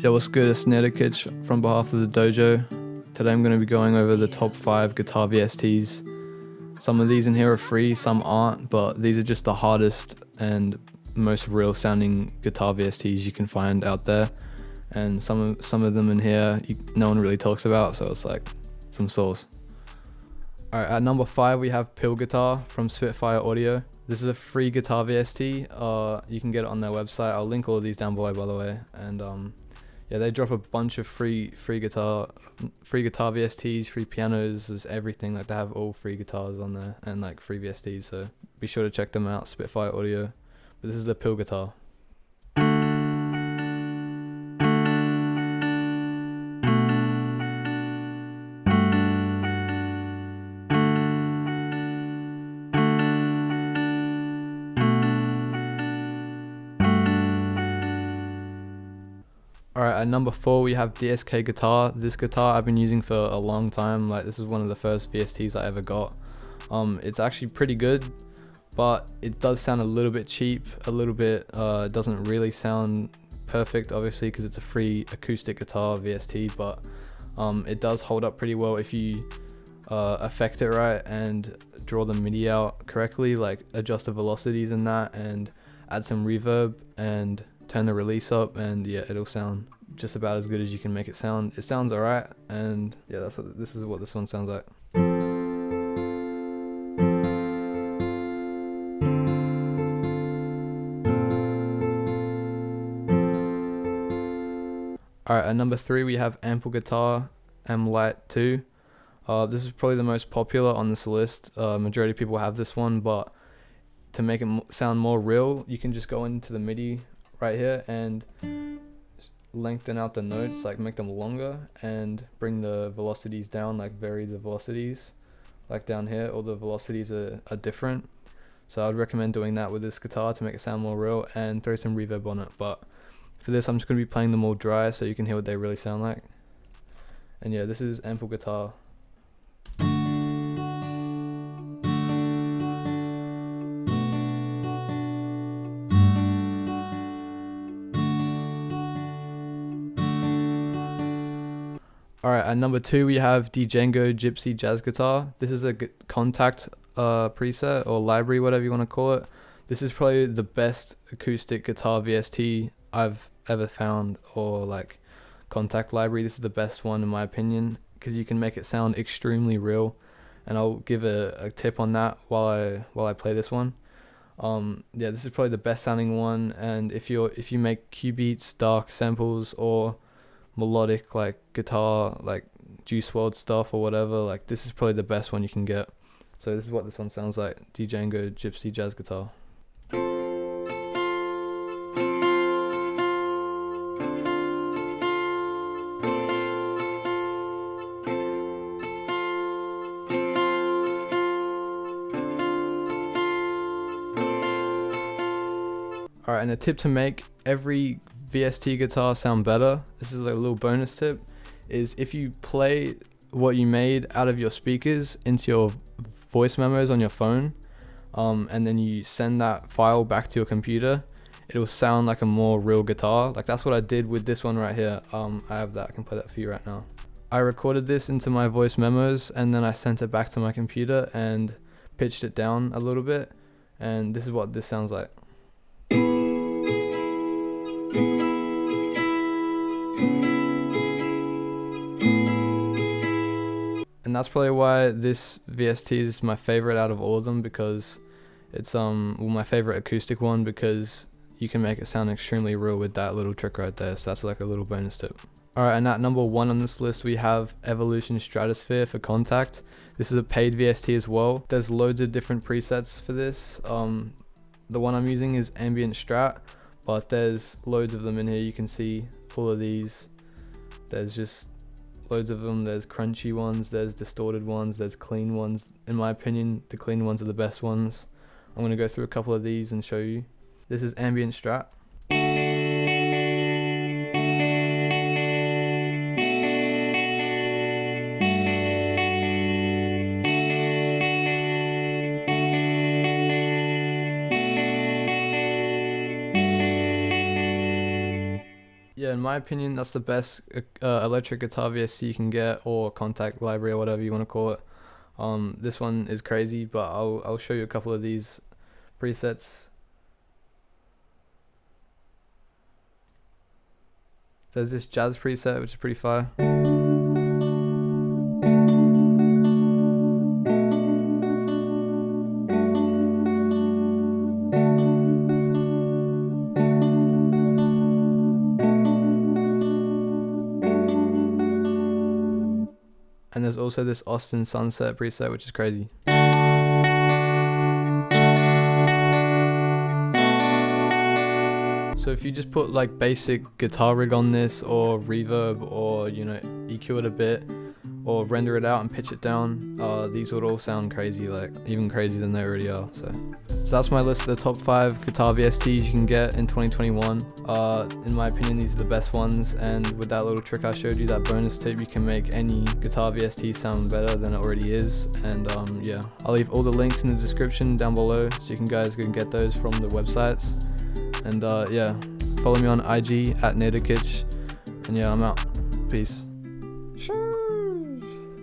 Yo, what's good? It's natokitch from behalf of the dojo. Today I'm going to be going over the top 5 Guitar VSTs. Some of these in here are free, some aren't, but these are just the hardest and most real sounding Guitar VSTs you can find out there. And some of them in here no one really talks about, so it's like some sauce. Alright, at number 5 we have Pill Guitar from Spitfire Audio. This is a free Guitar VST. You can get it on their website. I'll link all of these down below, by the way. And yeah, they drop a bunch of free guitar VSTs, free pianos, there's everything. Like, they have all free guitars on there and like free VSTs. So be sure to check them out, Spitfire Audio. But this is the Pill Guitar. Alright, at number 4 we have DSK Guitar. This guitar I've been using for a long time. Like, this is one of the first VSTs I ever got. It's actually pretty good, but it does sound a little bit cheap, a little bit, it doesn't really sound perfect, obviously, because it's a free acoustic guitar VST, but it does hold up pretty well if you affect it right and draw the MIDI out correctly, like adjust the velocities in that and add some reverb and turn the release up, and yeah, it'll sound just about as good as you can make it sound. It sounds alright, and yeah, this is what this one sounds like. Alright, at number 3 we have Ample Guitar M Lite 2. This is probably the most popular on this list. Majority of people have this one, but to make it sound more real, you can just go into the MIDI right here and lengthen out the notes, like make them longer, and bring the velocities down, like vary the velocities. Like down here, all the velocities are different. So I'd recommend doing that with this guitar to make it sound more real, and throw some reverb on it. But for this, I'm just going to be playing them all dry so you can hear what they really sound like. And yeah, this is Ample Guitar. Alright, at number 2 we have Django Gypsy Jazz Guitar. This is a contact preset or library, whatever you want to call it. This is probably the best acoustic guitar VST I've ever found, or like contact library. This is the best one in my opinion, because you can make it sound extremely real, and I'll give a tip on that while I play this one. Yeah, this is probably the best sounding one, and if you make Q beats, dark samples, or melodic like guitar, like Juice WRLD stuff or whatever, like this is probably the best one you can get. So this is what this one sounds like, Django Gypsy Jazz Guitar. Alright, and a tip to make every VST guitar sound better, this is like a little bonus tip, is if you play what you made out of your speakers into your voice memos on your phone, and then you send that file back to your computer, it'll sound like a more real guitar. Like, that's what I did with this one right here. I have that, I can play that for you right now. I recorded this into my voice memos, and then I sent it back to my computer and pitched it down a little bit, and this is what this sounds like. And that's probably why this VST is my favorite out of all of them, because it's well, my favorite acoustic one, because you can make it sound extremely real with that little trick right there. So that's like a little bonus tip. Alright, and at number 1 on this list we have Evolution Stratosphere for contact. This is a paid VST as well. There's loads of different presets for this. The one I'm using is Ambient Strat, but there's loads of them in here. You can see all of these. There's just loads of them. There's crunchy ones, there's distorted ones, there's clean ones. In my opinion, the clean ones are the best ones. I'm going to go through a couple of these and show you. This is Ambient Strat. Yeah, in my opinion, that's the best electric guitar VST you can get, or contact library, or whatever you want to call it. This one is crazy, but I'll show you a couple of these presets. There's this jazz preset, which is pretty fire. And there's also this Austin Sunset preset, which is crazy. So if you just put like basic guitar rig on this, or reverb, or EQ it a bit, or render it out and pitch it down, these would all sound crazy, like even crazier than they already are. So that's my list of the top 5 guitar VSTs you can get in 2021. In my opinion, these are the best ones, and with that little trick I showed you, that bonus tip, you can make any guitar VST sound better than it already is. And yeah, I'll leave all the links in the description down below, so you guys can get those from the websites. And yeah, follow me on IG at natokitch. And yeah, I'm out. Peace. Sure.